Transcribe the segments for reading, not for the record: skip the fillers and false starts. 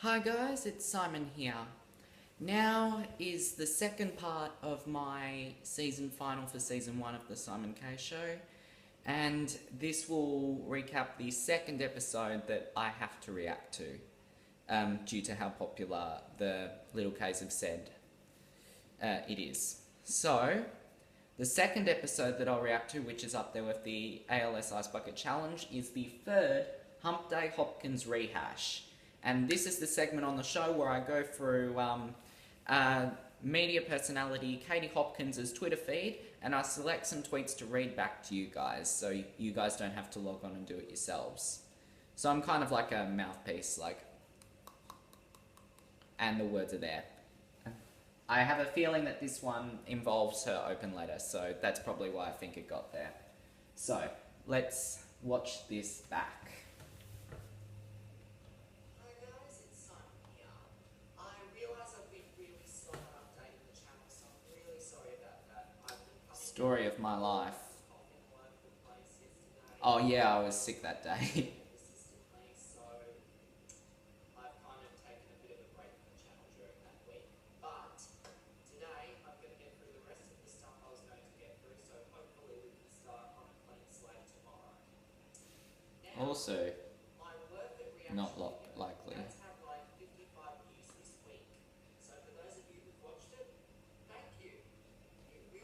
Hi guys, it's Simon here. Now is the second part of my season final for season 1 of the Simon K Show, and this will recap the second episode that I have to react to, due to how popular the Little K's have said it is. So, the second episode that I'll react to, which is up there with the ALS Ice Bucket Challenge, is the third Hump Day Hopkins rehash. And this is the segment on the show where I go through media personality Katie Hopkins' Twitter feed, and I select some tweets to read back to you guys, so you guys don't have to log on and do it yourselves. So I'm kind of like a mouthpiece, and the words are there. I have a feeling that this one involves her open letter, so that's probably why I think it got there. So, let's watch this back. Hi guys, it's Simon here. I realise I've been really slow at updating the channel, so I'm really sorry about that. I've been coming Story of my life. coughing all over the place yesterday. Oh yeah, I was sick that day. Persistently, so I've kind of taken a bit of a break from the channel during that week. But today I'm going to get through the rest of the stuff I was going to get through, so hopefully we can start on a clean slate tomorrow. Now, Also, my work at reaction not video likely. has had like 55 views this week. So for those of you who've watched it, thank you.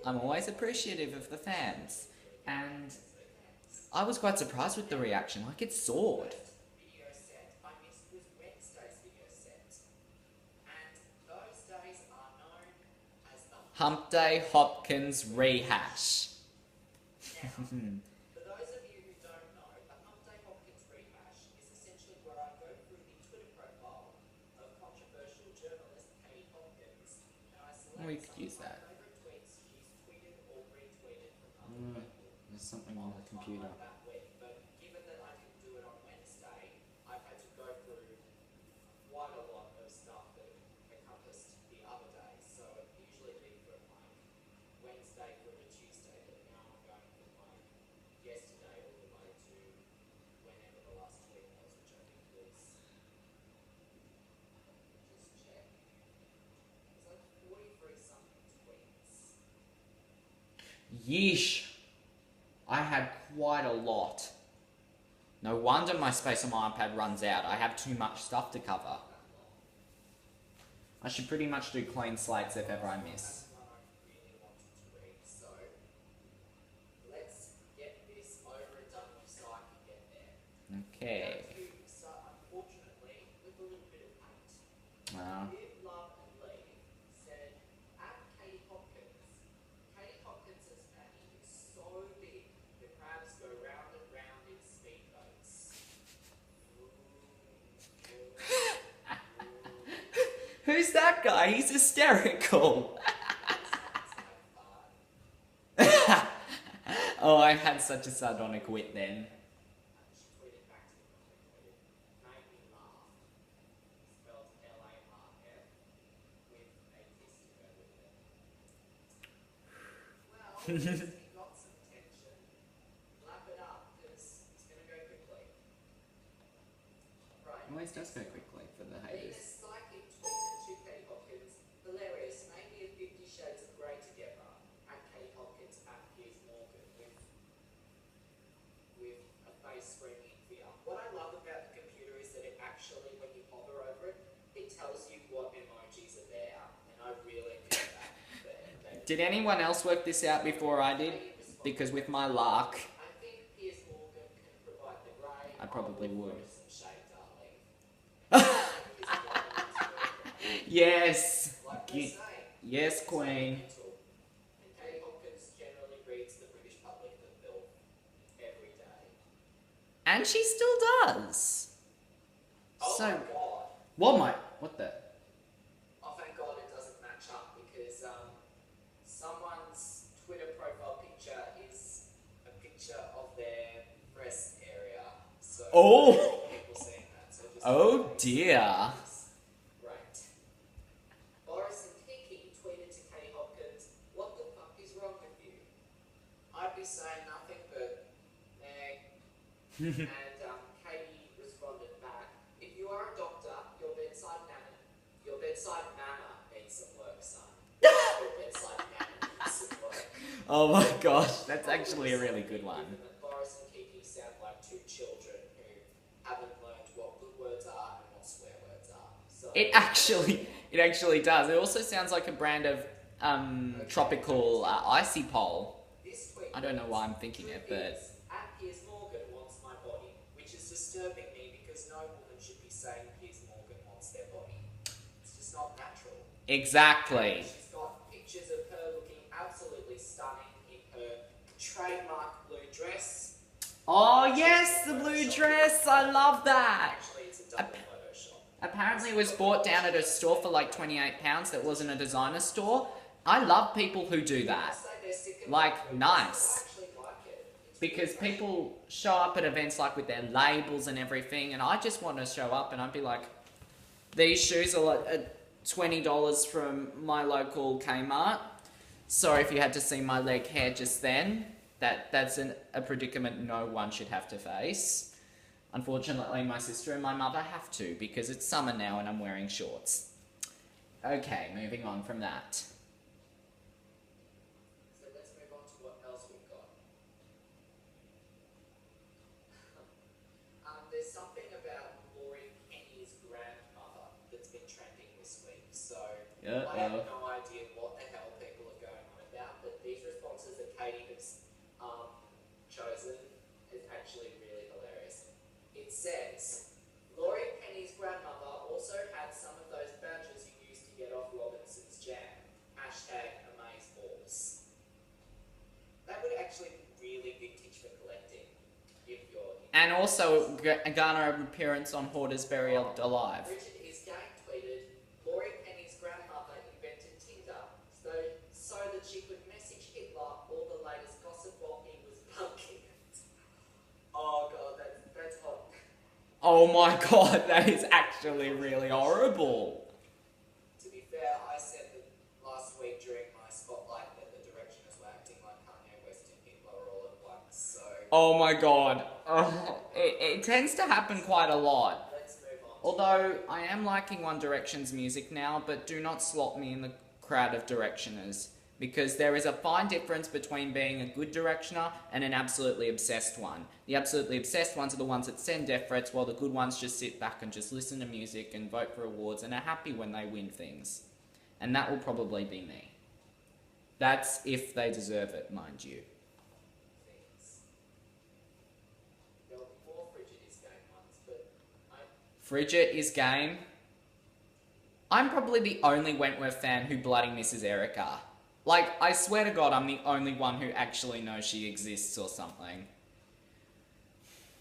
I'm always appreciative of the fans, and I was quite surprised with the reaction, like it soared. Video set I missed was Wednesday's video set. And those days are known as the Hump Day Hopkins rehash. Now, for those of you who don't know, the Hump Day Hopkins rehash is essentially where I go through the Twitter profile of controversial journalist Katie Hopkins, and I select We could some use of my that. favourite tweets she's tweeted or retweeted from other people There's something on on the the computer. timeline that week. But given that I didn't do it on Wednesday, I've had to go through quite a lot of stuff that encompassed the other days. So it usually be from like Wednesday through to Tuesday, but now I'm going from like yesterday all the way to whenever the last tweet was, which I think was, just check, it's like 43 something tweets. Yeesh. I had quite a lot. No wonder my space on my iPad runs out. I have too much stuff to cover. I should pretty much do clean slates if ever I miss. That's one I really wanted to read, so let's get this over and done with so I can get there. Okay. Going to start, unfortunately, with a little bit of hate. Well, Live, Love and Leave said, at Katie Hopkins. Katie Hopkins' fanny is so big, the crabs go round and round in speedboats. who's that guy? He's hysterical. Oh, I had such a sardonic wit then. She tweeted back to me when I tweeted, made me laugh. Spelled L-A-R-F with a kiss to go with it. Well, he got some attention. Lap it up, because it's going to go quickly. Right. Always does go quickly for the Venus haters. Psychic tweeted to Katie Hopkins, hilarious, maybe a 50 Shades of Grey together. At Katie Hopkins, at Piers Morgan, with a face screaming in fear. What I love about the computer is that it actually, when you hover over it, it tells you what emojis are there, and I really think that for everyday. Did anyone else work this out before I did? Because with my luck, I think Piers Morgan can provide the grey. I probably would. Throw some shade, darling. yes. Like they Gi- say. Yes, Queen. And Katie Hopkins generally reads the British public the filth every day. And she still does. Oh So, my god. what the? Oh thank god it doesn't match up because someone's Twitter profile picture is a picture of their breast area. So Oh. people seeing that. So just Oh dear. Right. Boris and Kiki tweeted to Katie Hopkins, what the fuck is wrong with you? I'd be saying nothing but, and Katie responded back, if you are a doctor, your bedside bedside manner needs some work, son. Your bedside manner needs some work. Oh my gosh, that's actually a really good one. Given that Boris and Kiki sound like two children who haven't learned what good words are and what swear words are. So It actually does. It also sounds like a brand of tropical icy pole. this tweet I don't know why I'm reads, thinking it, "Truth but is, at Piers Morgan wants my body, which is disturbing me because no woman should be saying Piers Morgan wants their body. It's just not natural." exactly. She's got pictures of her looking absolutely stunning in her trademark blue dress. Oh yes, the blue dress. I love that. Actually, it's a double Photoshop. Apparently, it was bought down at a store for like £28. That wasn't a designer store. I love people who do I that. say they're sick of Like, it, but nice. I actually like it. It's Because really people show up at events like with their labels and everything, and I just want to show up and I'd be like, these shoes are like $20 from my local Kmart. Sorry if you had to see my leg hair just then. That's a predicament no one should have to face. Unfortunately, my sister and my mother have to because it's summer now and I'm wearing shorts. Okay, moving on from that. So let's move on to what else we've got. There's something about Laurie Penny's grandmother that's been trending this week. So I have no idea what the hell people are going on about, but these responses that Katie has chosen is actually really hilarious. It says, Laurie Penny's grandmother also had some of those badges you used to get off Robinson's Jam. #amazeballs. That would actually be really vintage for collecting if you're And also garner an appearance on Hoarder's Buried Alive. Richard is gang tweeted, Laurie Penny's grandmother invented Tinder so that she could message Hitler all the latest gossip while he was bunking it. Oh god, that's hot. Oh my god, that is actually really horrible. To be fair, I said that last week during my spotlight that the Directioners were acting like Kanye West and Hitler all at once, so Oh my god. It tends to happen quite a lot. let's move on. Although, I am liking One Direction's music now, but do not slot me in the crowd of Directioners. Because there is a fine difference between being a good Directioner and an absolutely obsessed one. The absolutely obsessed ones are the ones that send efforts, while the good ones just sit back and just listen to music and vote for awards and are happy when they win things. And that will probably be me. That's if they deserve it, mind you. Things. There will be more Frigid is game ones, but Frigid is game. I'm probably the only Wentworth fan who bloody misses Erica. Like, I swear to God, I'm the only one who actually knows she exists or something.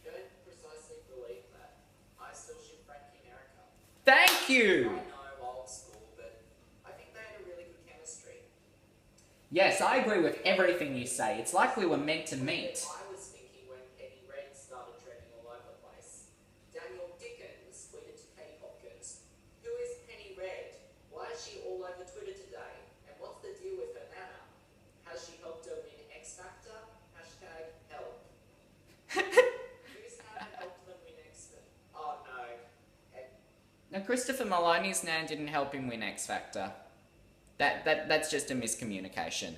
don't precisely believe that. I still ship Frankie and Erica. Thank you! I know, old school, but I think they had a really good chemistry. Yes, I agree with everything you say. It's like we were meant to meet. I was thinking when Penny Red started trending all over the place. Daniel Dickens tweeted to Katie Hopkins, "Who is Penny Red? Why is she all over Twitter today? And what's the deal with her nana? Has she helped her win X Factor? #help." Whose nana helped them win X Factor? Oh no. Now, Christopher Maloney's nan didn't help him win X Factor. That's just a miscommunication.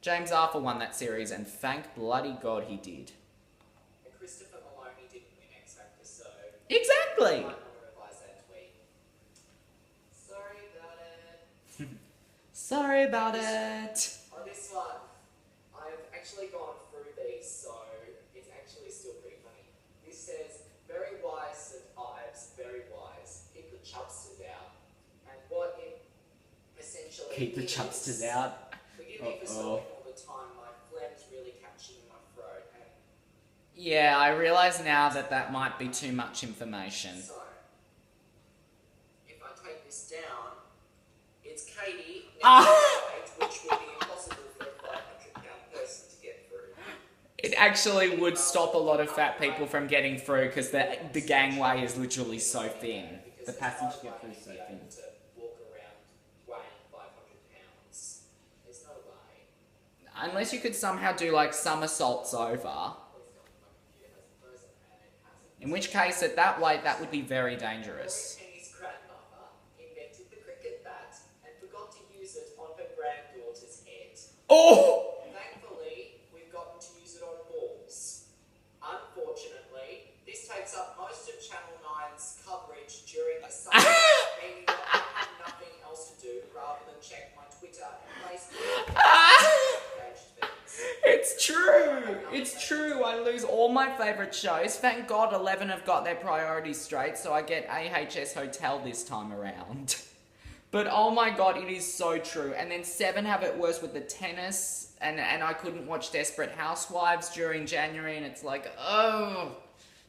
James Arthur won that series, and thank bloody God he did. And Christopher Maloney didn't win X Factor, so Exactly! I might want to revise that tweet. Sorry about it. Sorry about it. On this one, I've actually gone through these, so it's actually still pretty funny. This says, very wise St. Ives, very wise. Keep the chubsters out. And what it essentially Keep the is- chubsters out. Forgive me for stalling all the time, my phlegm's really catching in my throat. And Yeah, I realise now that might be too much information. so, if I take this down, it's Katie next Ah! to the page, which would be impossible for a 500-pound person to get through. It actually would stop a lot of fat people from getting through because the gangway is literally so thin. Because The there's passage no get through way so you'd be thin. able to walk around weighing 500 pounds. There's no way. Unless you could somehow do like somersaults over. Please tell me my computer hasn't frozen, and it hasn't. In which case, at that weight, that would be very dangerous. Laurie Penny's grandmother invented the cricket Oh! Thankfully, we've gotten to use it on balls. Unfortunately, this takes up most of Channel 9's coverage during the summer, meaning that I have nothing else to do rather than check my Twitter and Facebook engaged things. It's true. It's true. I lose all my favourite shows. Thank God 11 have got their priorities straight, so I get AHS Hotel this time around. But oh my God, it is so true. And then 7 have it worse with the tennis, and I couldn't watch Desperate Housewives during January, and it's like, oh,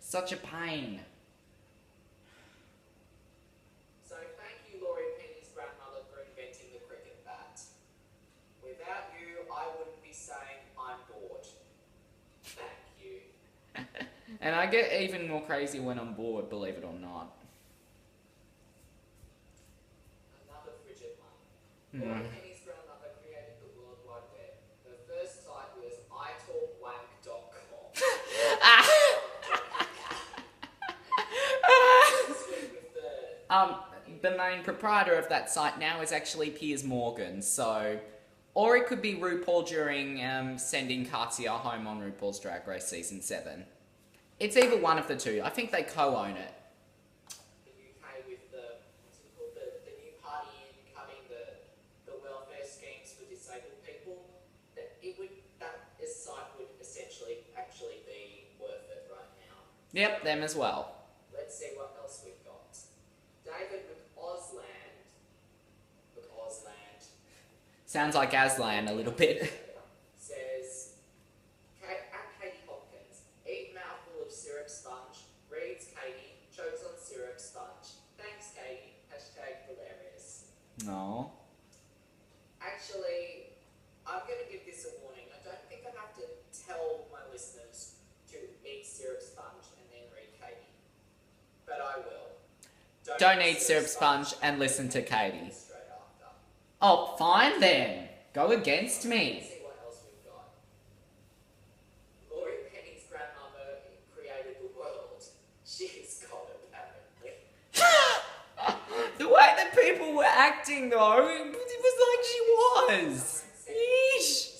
such a pain. So thank you, Laurie Penny's grandmother, for inventing the cricket bat. Without you, I wouldn't be saying I'm bored. Thank you. And I get even more crazy when I'm bored, believe it or not. Another frigid one. Hmm. Laurie Penny's grandmother created the World Wide Web. Her first site was italkwank.com. The main proprietor of that site now is actually Piers Morgan, so... Or it could be RuPaul during sending Katya home on RuPaul's Drag Race Season 7. It's either one of the two. I think they co-own it. The UK with the, what's it called, the new party in cutting the welfare schemes for disabled people, that site would essentially actually be worth it right now. Yep, them as well. Let's see what else we've got. David McOsland. Sounds like Aslan a little bit. Says, at Katie Hopkins, eat mouthful of syrup sponge, reads Katie, chokes on syrup sponge. Thanks, Katie. #hilarious. No. Actually, I'm going to give this a warning. I don't think I have to tell my listeners to eat syrup sponge and then read Katie. But I will. Don't eat syrup sponge and listen to Katie. Straight after. Oh, fine then. Go against Let's me. see what else we've got. Laurie Penny's grandmother created the world. She's God, apparently. The way that people were acting though, it was like she was. Yeesh.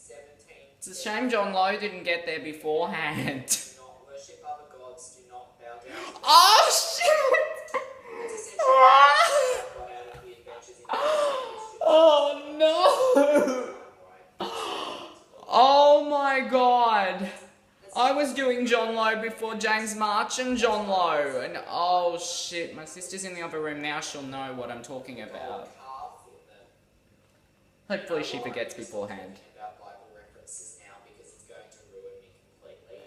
17. It's a shame John Lowe didn't get there beforehand. Do not worship other gods. Do not bow down. Oh shit! It's essentially what got out of the adventures in Oh no! Oh my God! I was doing John Lowe before James March and John Lowe, and oh shit, my sister's in the other room now, she'll know what I'm talking about. Hopefully she forgets beforehand. About Bible references now because it's going to ruin me completely.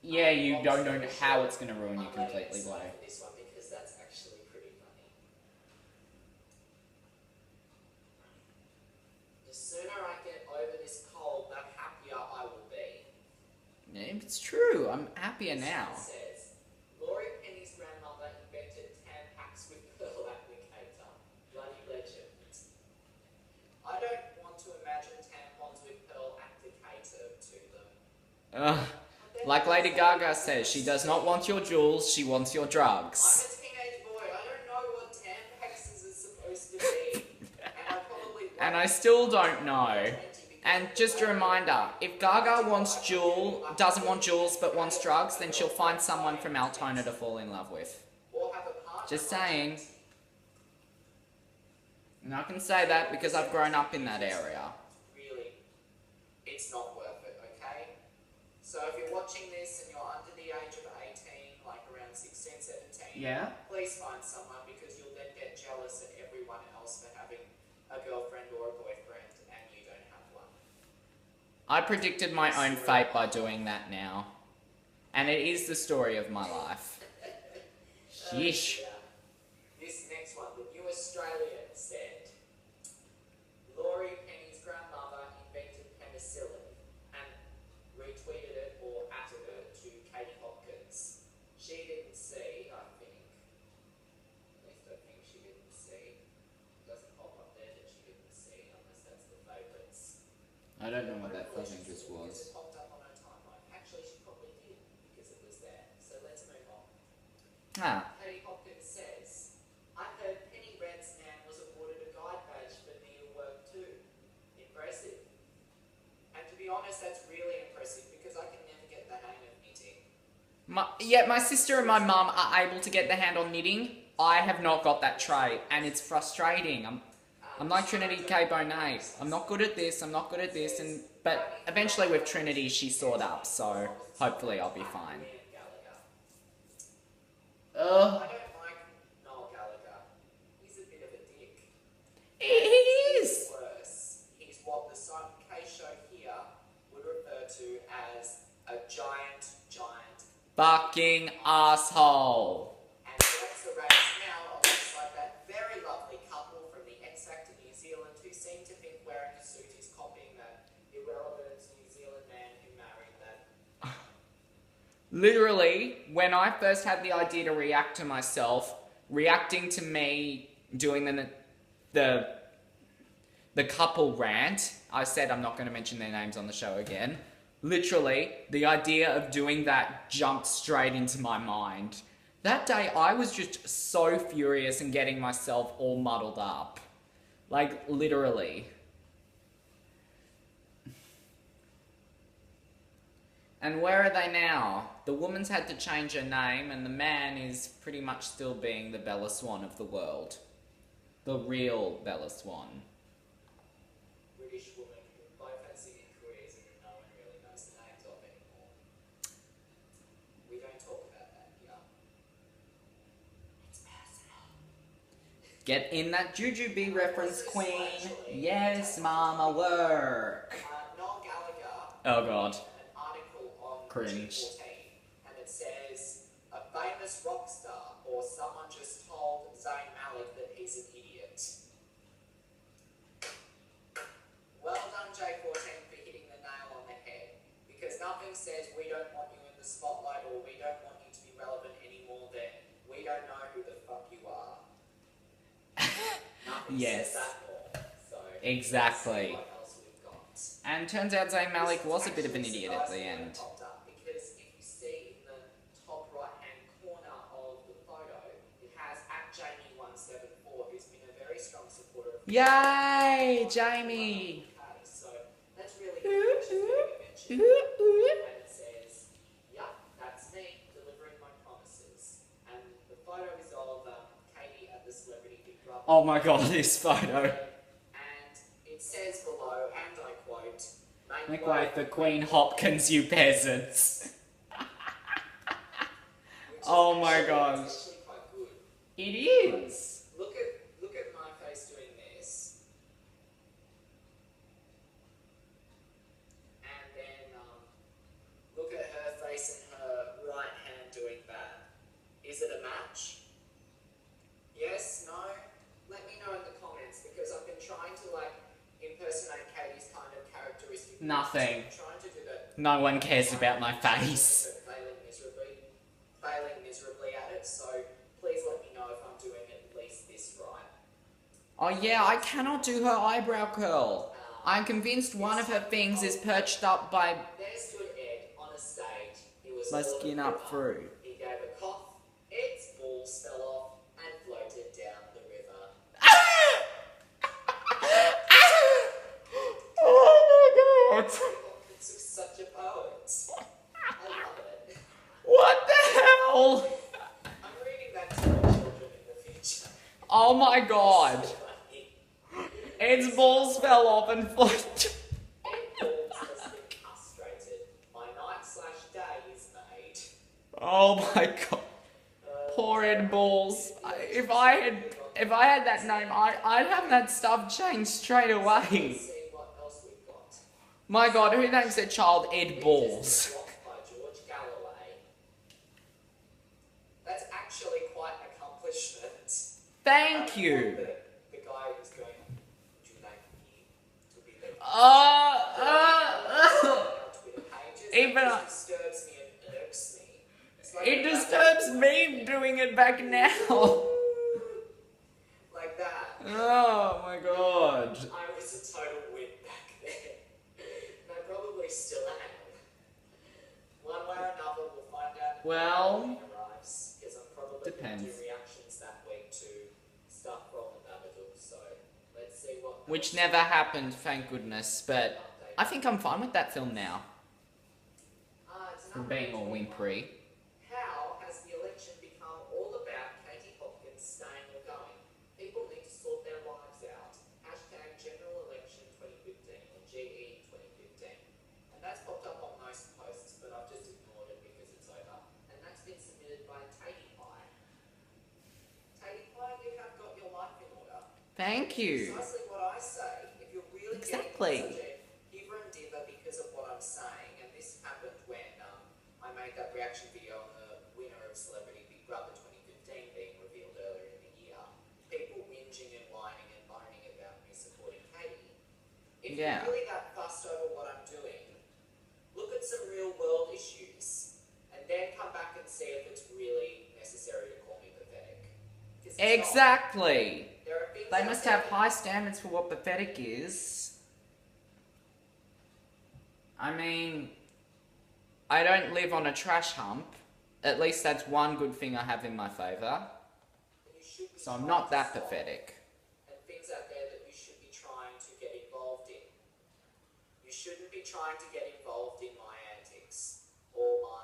Yeah, you don't know how it's going to ruin you I'm letting it completely, slide though. for this one because that's actually pretty funny. The sooner I get over this cold, the happier I will be. Yeah, it's true, I'm happier now. It says, Laurie Penny's grandmother invented Tampax with pearl applicator. Bloody legend. I don't want to imagine tampons with pearl applicator to them. Like Lady Gaga says, she does not want your jewels, she wants your I'm drugs. a teenage boy. I don't know what Tampaxes are supposed to be. And I probably And I still don't know. And just a reminder, if Gaga doesn't want jewels but wants drugs, then she'll find someone from Altona to fall in love with. or have a partner. Just saying. And I can say that because I've grown up in that area. Really, it's not worth it, okay? So if you're watching this and you're under the age of 18, like around 16, 17, Yeah? please find someone because you'll then get jealous at everyone else for having a girlfriend or a boyfriend and you don't have one. I predicted my own fate by doing that now. And it is the story of my life. Sheesh. Yeah. This next one, the New Australian said, Laurie Penny's grandmother invented penicillin and retweeted it or added it to Katie Hopkins. She didn't see, I think. At least I think she didn't see. It doesn't pop up there that she didn't see unless that's the favourites. I don't know what that Hopefully fuzzy she's- just was. It popped up on her timeline. Actually, she probably did because it was there. So let's move on. Ah. Katie Hopkins says, I heard Penny Redsman was awarded a guide badge for near work too. Impressive. yeah, my sister and my mum are able to get their hand on knitting. I have not got that trait, and it's frustrating. I'm like Trinity K. Bonet. I'm not good at this, but eventually with Trinity she soared up, so hopefully I'll be fine. I don't like Noel Gallagher. He's a bit of a dick. He is! Worse, he's what the Simon K show here would refer to as a giant Fucking asshole. and he wins the race now alongside that very lovely couple from the X Factor New Zealand who seem to think wearing a suit is copying that irrelevant New Zealand man who married that. Literally, when I first had the idea to react to myself, reacting to me doing the couple rant, I said I'm not going to mention their names on the show again. Literally, the idea of doing that jumped straight into my mind. That day, I was just so furious and getting myself all muddled up. Like, literally. And where are they now? The woman's had to change her name, and the man is pretty much still being the Bella Swan of the world. The real Bella Swan. British woman who both had singing careers and no one really knows the names of anymore. We don't talk about that here. It's personal. Get in that Jujubee reference, queen. Yes, mama, work. Noel Gallagher Oh god. an article on Cringe. G14 and it says a famous rock star or someone just told Zayn Malik that he's an idiot. Well done J14 for hitting the nail on the head because nothing says we don't want you in the spotlight or we don't want you to be relevant anymore than we don't know who the fuck you are. Nothing Yes. says that more. So Exactly. let's see what else we've got. And turns out Zayn Malik was a bit of an idiot at the end. Because if you see in the top right-hand corner of the photo, it has @Jamie174, who's been a very strong supporter of Yay, Jamie! So that's really good. She's getting a mention. And it says, "Yup, that's me delivering my promises." And the photo is of Katie at the Celebrity Big Brother. Oh my god, this photo. And it says below, and I quote, Make way for Queen Hopkins, you peasants. Oh my gosh. It's actually quite good. It is. Look at my face doing this, and then look at her face and her right hand doing that. Is it a match? Yes? No? Let me know in the comments because I've been trying to like impersonate Katie's kind of characteristic. Nothing. I'm trying to do that. No one cares about my face. Failing miserably at it. So please let me know if I'm doing at least this right. Oh yeah, I cannot do her eyebrow curl. I'm convinced one of her things is perched up by There stood Ed on a stage. He was my full of skin up river. through. He gave a cough. Ed's balls fell off and floated down the river. Oh my god! Hopkins was such a poet. I love it. What the hell? I'm reading that to my children in the future. Oh my god. Funny. Ed's balls fell off and floated. Ed balls has been castrated. My night/day is made. Oh my god. Poor Ed Balls. If I had that name, I'd have that stuff changed straight away. Let's see what else we've got. My god, who names their child Ed Balls? Blocked by George Galloway. That's actually quite an accomplishment. Thank you. The guy who's going, would you like me to be the Twitter pages? Even It I- just disturbs me and irks me. It's like It disturbs me doing it back now. like that. Oh my god. I was a total wit back then. And I probably still am. One way or another, we'll find out Well, when it arrives. Because I'm probably going to depends. do reactions that week to stuff from the Babadook. So let's see what. Which never happened, thank goodness. But I think I'm fine with that film now. It's For not being all really whimpery. How Thank you. Precisely what I say. If you're really Exactly. getting such a hiver and diver because of what I'm saying, and this happened when I made that reaction video on the winner of Celebrity Big Brother 2015 being revealed earlier in the year. People whinging and whining and moaning about me supporting Katie. If Yeah. you're really that fussed over what I'm doing, look at some real world issues, and then come back and see if it's really necessary to call me pathetic. 'Cause it's not. Exactly. There are things They out must there- have high standards for what pathetic is. I mean, I don't live on a trash hump. At least that's one good thing I have in my favour. you should be So I'm trying not to that solve, pathetic. and things out there that you should be trying to get involved in. You shouldn't be trying to get involved in my antics or my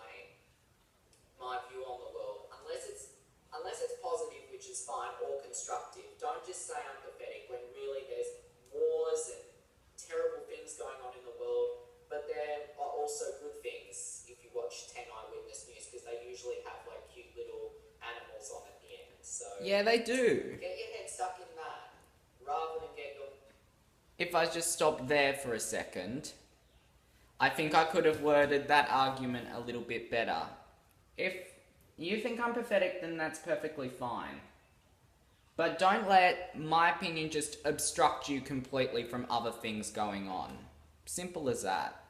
view on the world unless it's positive, which is fine, or constructive. Don't just say I'm pathetic when really there's wars and terrible things going on in the world, but there are also good things if you watch 10 Eyewitness News, because they usually have like cute little animals on at the end. So Yeah, they do. get your head stuck in that rather than get your If I just stop there for a second, I think I could have worded that argument a little bit better. If you think I'm pathetic, then that's perfectly fine. But don't let my opinion just obstruct you completely from other things going on. Simple as that.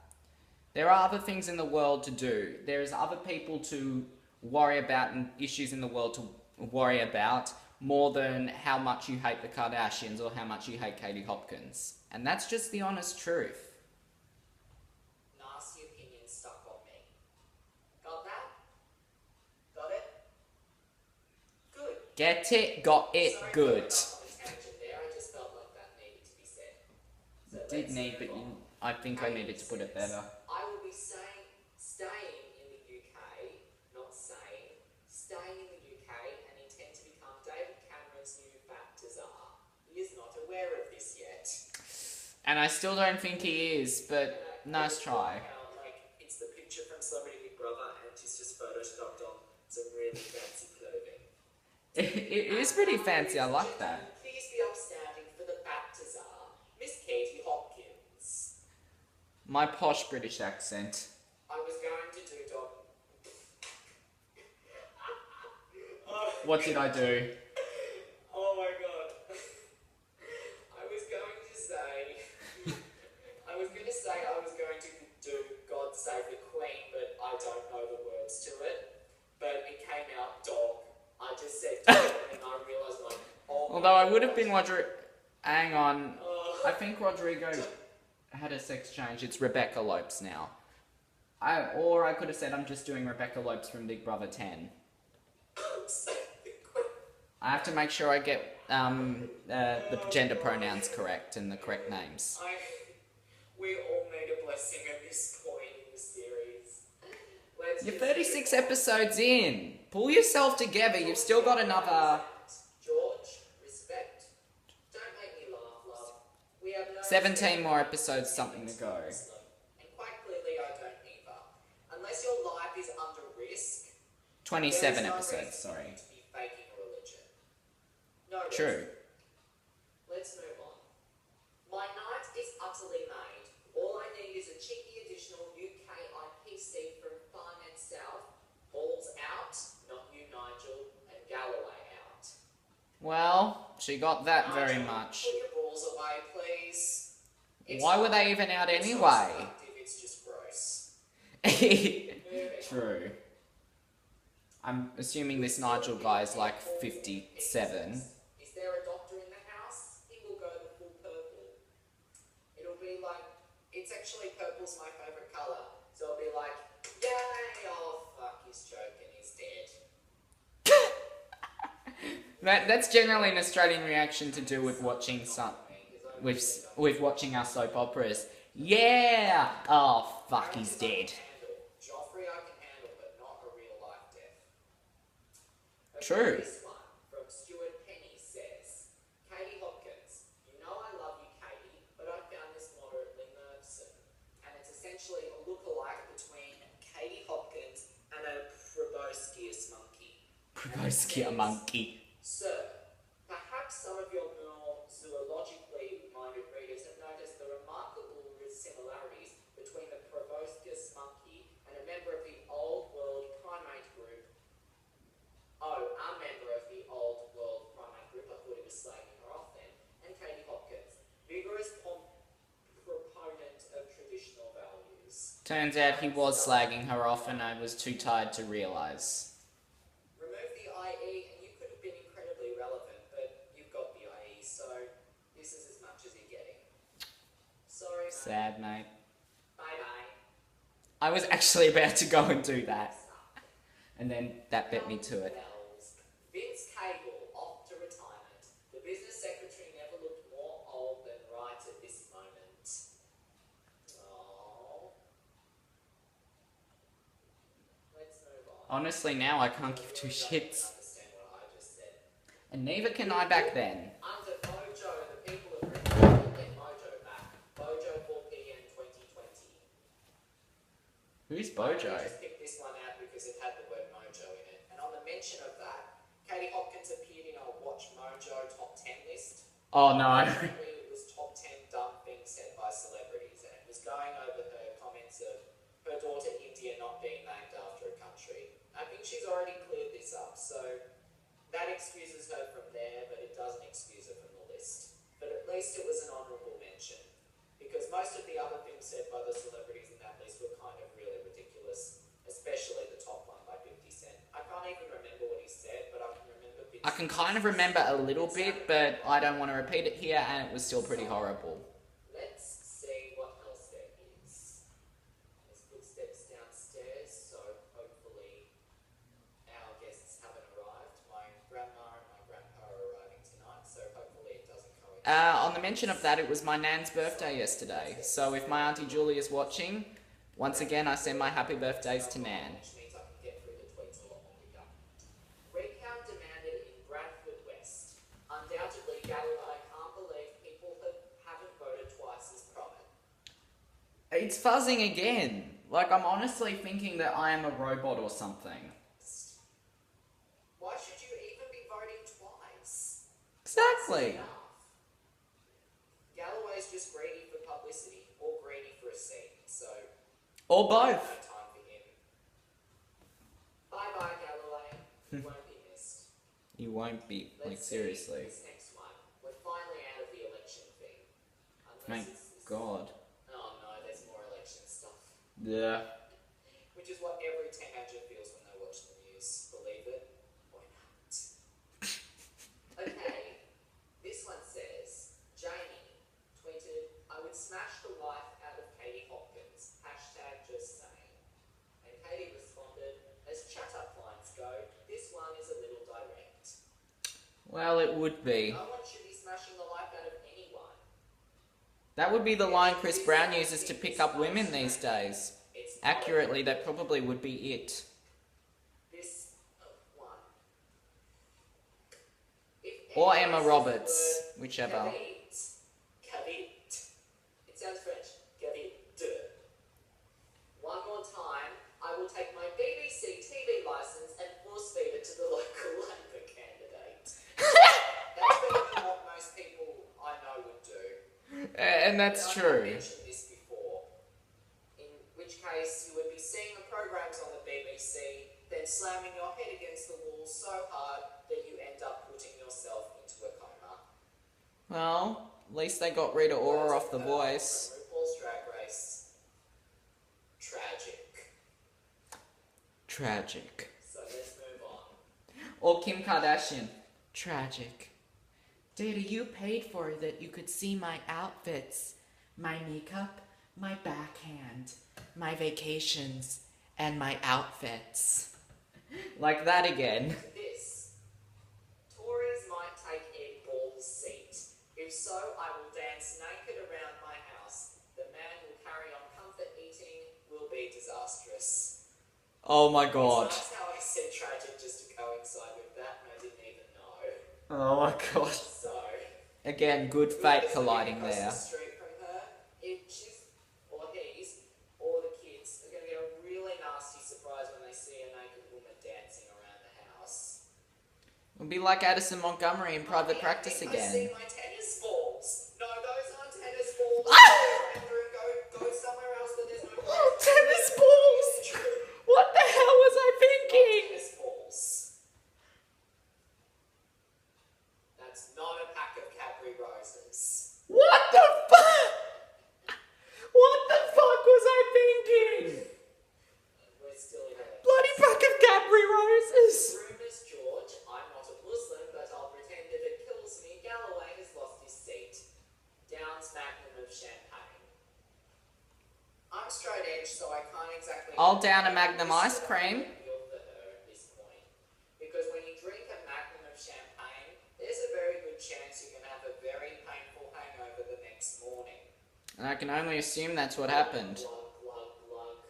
There are other things in the world to do. There's other people to worry about and issues in the world to worry about more than how much you hate the Kardashians or how much you hate Katie Hopkins. And that's just the honest truth. nasty opinions stuck on me. Got that? Got it? Good. Get it? Got it? Sorry Good. for going off on a tangent there. I just felt like that needed to be said. So Did let's need, move but on. I think I needed to put it better. I will be staying in the UK, not saying, staying in the UK and intend to become David Cameron's new Baptizar. He is not aware of this yet. And I still don't think he is, but nice try. Like, it's the picture from Celebrity Big Brother and she's just photoshopped on some really fancy clothing. It is pretty fancy, I like that. Please be upstanding for the Baptizar, Miss Katie Hopkins. My posh British accent. I was going to do dog. What did I do? Oh my god. I was going to say I was going to do God Save the Queen, but I don't know the words to it. But it came out dog. I just said dog and I realised like, oh my Although I would have gosh. been hang on. Oh. I think Rodrigo had a sex change. It's Rebecca Lopes now. Or I could have said I'm just doing Rebecca Lopes from Big Brother 10. Save the Queen. I have to make sure I get the gender pronouns correct and the correct names. We all need a blessing at this point in the series. Let's You're just 36 move on. episodes in. Pull yourself together. You've still got another George, respect. Don't make me laugh, love. We have no 17 more episodes, something to go. And quite clearly, I don't either. Unless your life is under risk. 27 there is no episodes, reason sorry. To be faking a religion. No True. reason. Let's move on. My night is utterly made. All I need is a cheeky additional UK IP Steve from Far Net South. Balls out, not you, Nigel, and Galloway out. Well, she got that very Nigel, much. Put your balls away, please. It's Why were not- they even out it's not anyway? seductive, it's just gross. Moving True. I'm assuming this Nigel guy is like 57. Is there a doctor in the house? He will go the full purple. It'll be like, it's actually purple's my favourite colour. So it'll be like, yay, oh fuck, he's choking, he's dead. That's generally an Australian reaction to do with watching with watching our soap operas. Yeah! Oh fuck, he's dead. Joffrey I can handle, but not a real life death. Okay, True. This one from Stuart Penny says, Katie Hopkins, you know I love you, Katie, but I found this moderately nervesome. And it's essentially a look-alike between Katie Hopkins and a proboscis monkey. Proboscis a monkey. Sir, perhaps some of your more Turns out he was slagging her off and I was too tired to realise. Remove the IE and you could have been incredibly relevant, but you've got the IE, so this is as much as you're getting. Sorry, mate. Sad, mate. Bye-bye. I was actually about to go and do that. And then that bet me to it. Vince Cable off to retirement. The business secretary never looked more old than right at this moment. Oh. Let's move on. Honestly, now I can't give two shits. Understand what I just said. And neither can I back then. Under Bojo, the people of Britain will get Mojo back. Bojo 4PM 2020. Who's I Bojo? just picked this one out because it had the word Mojo in it. And on the mention of that, Katie Hopkins appeared in a Watch Mojo top 10 list. Oh no. Apparently it was top 10 dumb things said by celebrities, and it was going over her comments of her daughter India not being named after a country. I think she's already cleared this up, so that excuses her from there, but it doesn't excuse her from the list. But at least it was an honourable mention, because most of the other things said by the celebrities in that list were kind of really ridiculous, especially the top one by 50 Cent. I can't even remember what he said, but I can remember bits. I can kind of remember a little bit, but I don't want to repeat it here, and it was still pretty horrible. Let's see what else there is. There's footsteps downstairs, so hopefully our guests haven't arrived. My grandma and my grandpa are arriving tonight, so hopefully it doesn't coincide. On the mention of that, it was my nan's birthday yesterday. So if my auntie Julie is watching, once again I send my happy birthdays to Nan. Which means I can get through the tweets a lot more quicker. Recount demanded in Bradford West. Undoubtedly, Galloway can't believe people haven't voted twice as prominent. It's fuzzing again. Like, I'm honestly thinking that I am a robot or something. Why should you even be voting twice? Exactly. Enough. Galloway's just greedy for publicity or greedy for a seat, so Or I both. have no time for him. Bye bye, Galloway. You won't be missed. You won't be, like, Let's seriously. see this next one. We're finally out of the election thing. Thank God. Oh no, there's more election stuff. Yeah. Which is what every teenager feels when they watch the news. Believe it or not. Okay. This one says, Jamie tweeted, I would smash the life out of Katie Hopkins. Hashtag just saying. And Katie responded, as chat up lines go, this one is a little direct. Well, it would be. No one should be smashing the life out of anyone. That would be the line Chris Brown uses to pick up women these days. It's not Accurately, that probably would be it. this one. If Or anyone Emma says Roberts, the word whichever. Cavite. It sounds French. Cavite. One more time, I will take my BBC TV license and force feed it to the local Labour candidate. That's better than what most people I know would do. And that's I've true. mentioned this before. In which case, you would be seeing the programs on the BBC, then slamming your head against the wall so hard that you end up putting yourself into a coma. Well, at least they got Rita Ora off The Voice. From RuPaul's Drag Race. Tragic. Tragic. So let's move on. Or Kim Kardashian. Tragic. Data, you paid for that you could see my outfits, my makeup, my backhand, my vacations, and my outfits. Like that again. This. Tories might take Ed Ball's seat. If so, I will dance naked around my house. The man will carry on comfort eating will be disastrous. Oh my god. It's nice how I said tragic just to coincide with that, and I didn't even know. Oh my god. So, Again, good fate whoever's colliding living across there. the street from her, if she's, or he's, or the kids are going to get a really nasty surprise when they see a naked woman dancing around the house. It'll be like Addison Montgomery in Private Mommy, Practice I think I see again. my tennis balls. No, those aren't tennis balls. Andrew, go somewhere else where there's no Oh, tennis balls! What the hell was I thinking? tennis balls. That's not a pack of Cadbury roses. What the fuck? What the fuck was I thinking? straight edge, so I can't exactly. I'll down a Magnum ice cream. Feel for her at this point, because when you drink a Magnum of champagne, there's a very good chance you're gonna have a very painful hangover the next morning. And I can only assume that's what happened. Glug, glug, glug.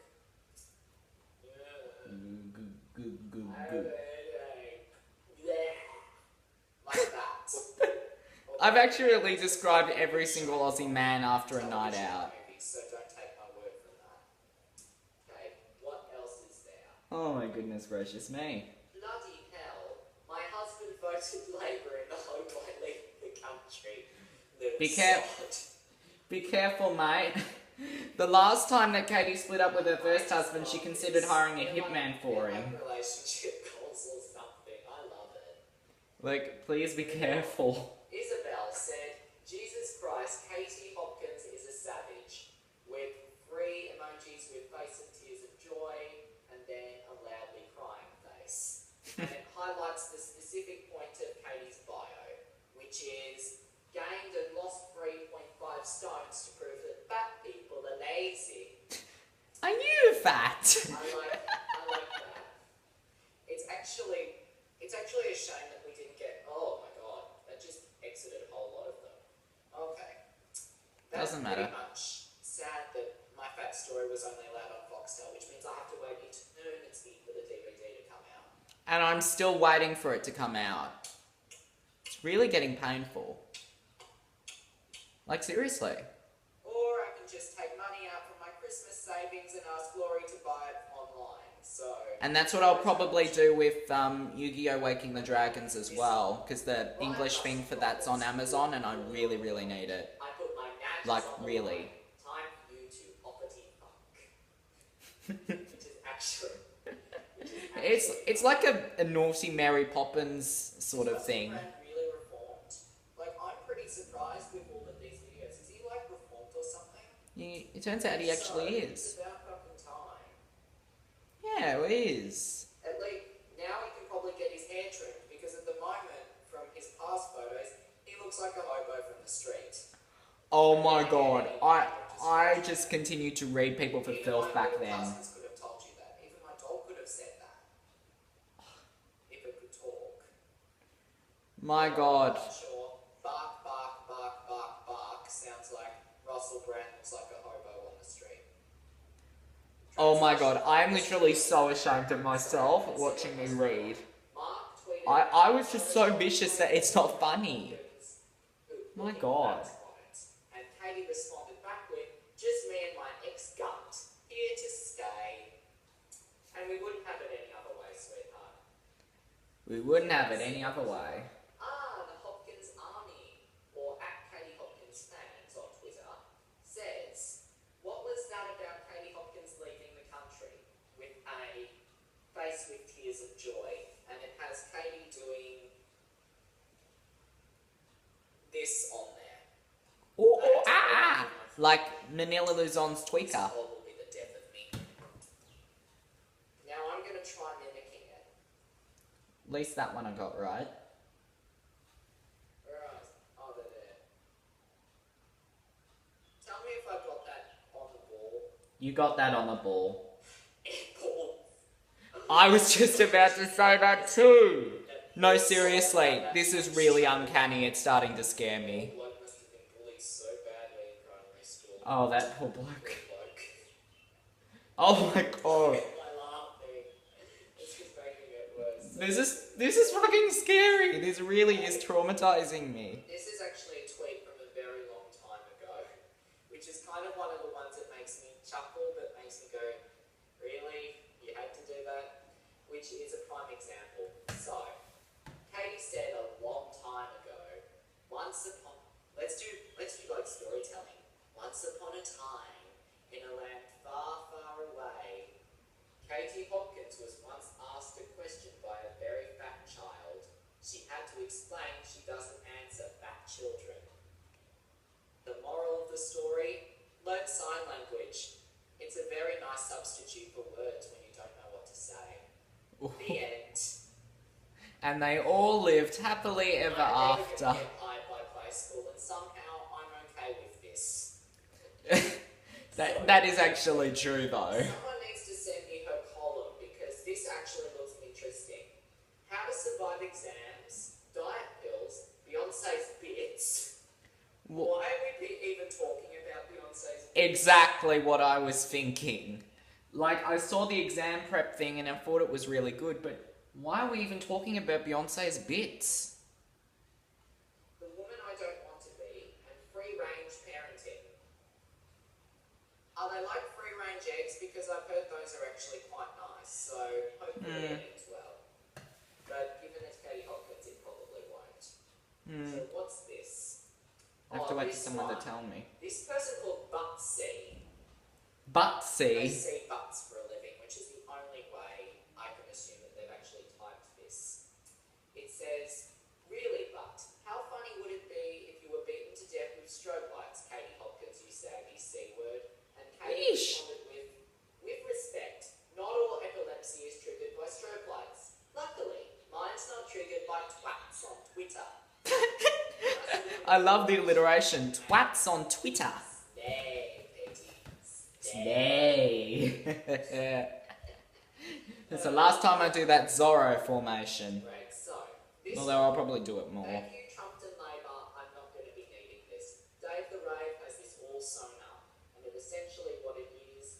Goo. I have a headache. Like that. I've accurately described every single Aussie man after a night out. So don't take my word for that. Okay, what else is there? Oh my goodness gracious me. Bloody hell. My husband voted Labour in the hope I leave the country. Be careful, mate. The last time that Katie split up with her first husband, she considered hiring a hitman for him. Relationship goals or something. I love it. Like, please be careful. Isabel said, Jesus Christ, Katie Hopkins is a savage. With 3 emojis with face of tears of joy, and then a loudly crying face. And it highlights the specific point of Katie's bio, which is gained and lost 3.5 stones to prove that fat people are lazy. I knew that. I like that. It's actually a shame that we didn't get. Oh my god, that just exited a whole lot of them. Okay, that's Doesn't matter. pretty much sad that my fat story was only allowed on Foxtel, which means I have to wait eternity for the DVD to come out. And I'm still waiting for it to come out. It's really getting painful. Like, seriously. Or I can just take money out from my Christmas savings and ask Glory to buy it online. So. And that's what I'll probably do with Yu-Gi-Oh! Waking the Dragons as well, because the English thing for that's on Amazon, and I really, really need it. I put my matches Like, on the really. line. Time for you to hoppity fuck. Which is actually. It's like a naughty Mary Poppins sort of thing. Brand really reformed. Like, I'm pretty surprised with all of these videos. Is he like reformed or something? It turns out he actually It's is. about fucking time. Yeah, it is. At least now he can probably get his hair trimmed, because at the moment, from his past photos, he looks like a hobo from the street. Oh my god, I just continued to read people for Even filth my back little then. cousins could have told you that. Even my dog could have said that. If it could talk. My god. Sure. Bark, bark, bark, bark, bark. Sounds like Russell Brand looks like a hobo on the street. Oh my god, I'm literally so ashamed of myself watching me read. Mark tweeted I was just so vicious that it's not funny. My god. And Katie responded back with, just me and my ex-gunt, here to stay. And we wouldn't have it any other way, sweetheart. We wouldn't have it any other way. The Hopkins Army, or @KatieHopkinsFans on Twitter, says, what was that about Katie Hopkins leaving the country? With a face with tears of joy. And it has Katie doing this on there. Like Manila Luzon's tweaker. This will be the death of me. Now I'm going to try mimicking it. At least that one I got right. Where are oh, they're there. Tell me if I got that on the ball. You got that on the ball. Ball. I was just about to say that too. No, seriously, this is really uncanny. It's starting to scare me. Bloke must have been bullied so badly in primary school. Oh, that poor bloke. Bloke. Oh my god. My laughing. It's just making it worse. This is fucking scary. This really is traumatizing me. This is actually a tweet from a very long time ago, which is kind of one of the ones that makes me chuckle, but makes me go, really? You had to do that? Which is a prime example. So, Katie said a long time ago, let's do like storytelling. Once upon a time, in a land far, far away, Katie Hopkins was once asked a question by a very fat child. She had to explain she doesn't answer fat children. The moral of the story, learn sign language. It's a very nice substitute for words when you don't know what to say. The end. And they all lived happily ever I'm never after. gonna get hired by play school, and somehow I'm okay with this. That is actually true though. Someone needs to send me her column because this actually looks interesting. How to survive exams, diet pills, Beyonce's bits. Why are we even talking about Beyonce's bits? Exactly what I was thinking. Like, I saw the exam prep thing and I thought it was really good, but why are we even talking about Beyonce's bits? The woman I don't want to be, and free-range parenting. Are they like free-range eggs? Because I've heard those are actually quite nice, so hopefully it ends well. But given it's Katie Hopkins, it probably won't. So what's this? I have to wait for this someone to one. tell me. This person called Butsy. They Butsy. see butts for a living, which is the only way I can assume that they've actually typed this. It says, really, but how funny would it be if you were beaten to death with strobe lights, Katie Hopkins, you saggy C word? And Katie Yeesh. responded with respect, not all epilepsy is triggered by strobe lights. Luckily, mine's not triggered by twats on Twitter. I love the alliteration. Twats on Twitter. Stay, Petey. Yay. It's the last time I do that Zorro formation. Right, so, this Although I'll probably do it more. Thank you, Trumpton Labour. I'm not going to be needing this. Dave the Rave has this all sewn up, and it essentially what it is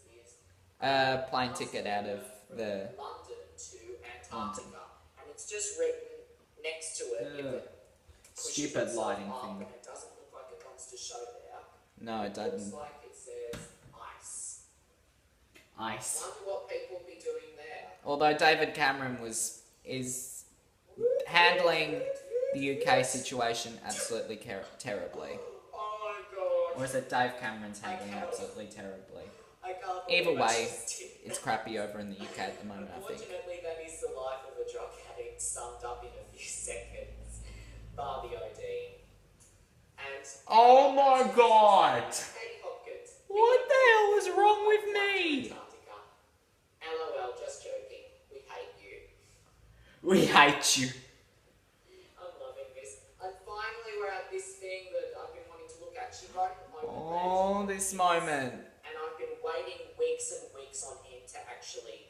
Plane ticket out of the... London to Antarctica, and it's just written next to it. If it pushes Stupid itself lighting up, thing. and it doesn't look like it wants to show there. No, it It looks doesn't. like it says ice. Ice. Wonder what people will be doing there. Although David Cameron is handling the UK situation absolutely terribly. Oh my god. Or is it Dave Cameron's handling it absolutely terribly? I can't Either believe I way, just did it's crappy over in the UK at the moment, I think. Unfortunately, that is the life of a drug addict summed up in a few seconds. Bar the OD. And Oh my god! Katie Hopkins. What the hell is wrong with me? Antarctica. LOL, just joking. We hate you. We hate you. I'm loving this. And finally, we're at this thing that I've been wanting to look at. She wrote an open Oh, page. this moment. And I've been waiting weeks and weeks on end to actually,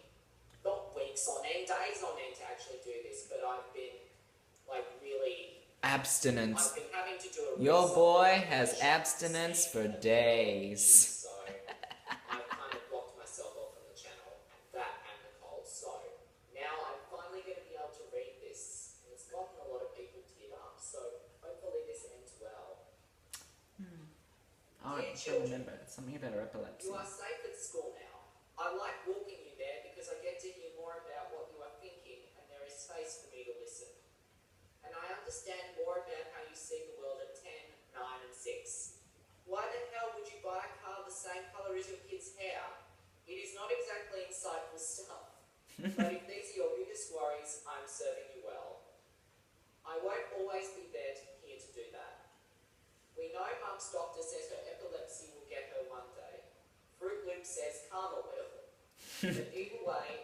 not weeks on end, days on end to actually do this, but I've been like really, Abstinence. I've been having to do a Your research boy on has it. abstinence for days. So I've kind of blocked myself off from the channel, and that and Nicole. So now I'm finally going to be able to read this, and it's gotten a lot of people teared up. So hopefully this ends well. Oh, I should remember something about her epilepsy. You are safe at school now. I like walking you there because I get to hear more about what you are thinking, and there is space for me to listen. And I understand more about how you see the world at 10, 9, and 6. Why the hell would you buy a car the same colour as your kid's hair? It is not exactly insightful stuff. But if these are your biggest worries, I'm serving you well. I won't always be there here to do that. We know Mum's doctor says her epilepsy will get her one day. Fruit Loop says karma will. But either way,